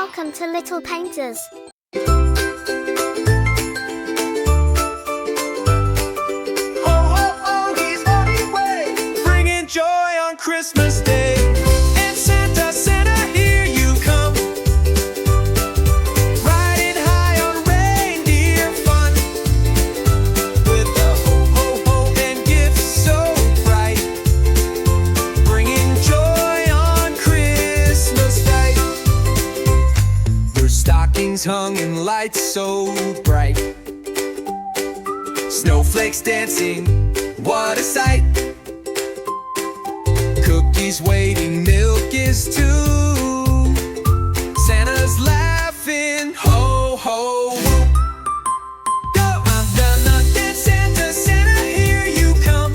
Welcome to Little Painters. He's on his way, bringing joy on Christmas Day. And Santa, Santa, here you come, riding high on reindeer fun, with the ho, ho, ho and gifts so bright, bringing joy on Christmas night. There's stockings hung and lights so bright, snowflakes dancing, what a sight. Cookies waiting, milk is too. Santa's laughing, ho, ho, whoop. Go! And Santa, Santa, here you come.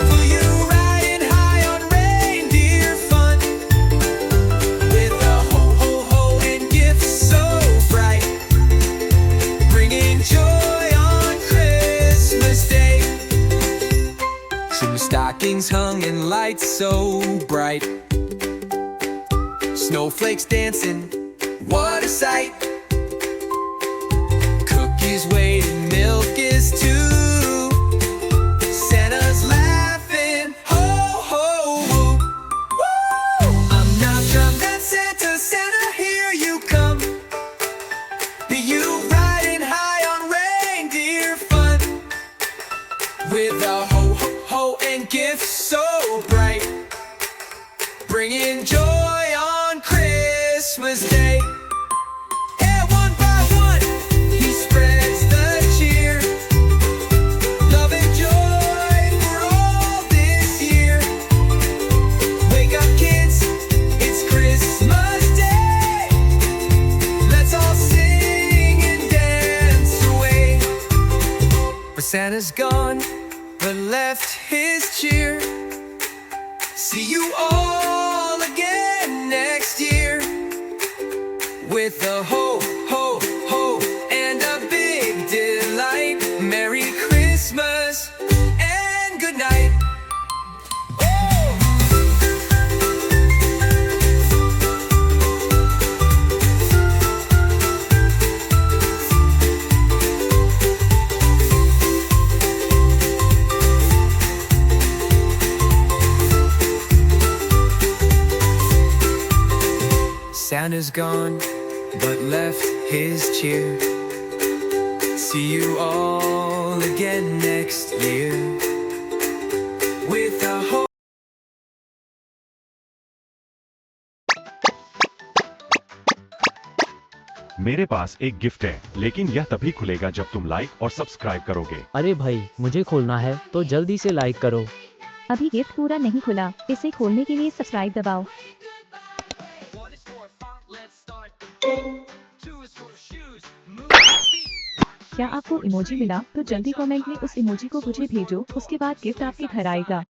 For you riding high on reindeer fun, with a ho, ho, ho and gifts so bright, bringing joy on Christmas Day. Some stockings hung and lights so bright, snowflakes dancing, what a sight. Cookies waiting, milk is too. Santa's laughing, ho, ho, whoop. Woo! Come that Santa, Santa, here you come. You riding high on reindeer fun, with a ho, ho, ho and gifts so bright, bringing joy on Christmas Day. Yeah, one by one, he spreads the cheer, love and joy for all this year. Wake up, kids, it's Christmas Day. Let's all sing and dance away. For Santa's gone, but left his cheer. See you all again next year, with a ho, ho, ho and a big delight. Merry Christmas and good night. Santa's gone, but left his cheer. See you all again next year, with a ho. मेरे पास एक gift है, लेकिन यह तभी खुलेगा जब तुम like और सब्सक्राइब करोगे। अरे भाई, मुझे खोलना है तो जल्दी से लाइक करो। अभी गिफ्ट पूरा नहीं खुला, इसे खोलने के लिए सब्सक्राइब दबाओ। क्या आपको इमोजी मिला? तो जल्दी कमेंट में उस इमोजी को मुझे भेजो, उसके बाद गिफ्ट आपके घर आएगा।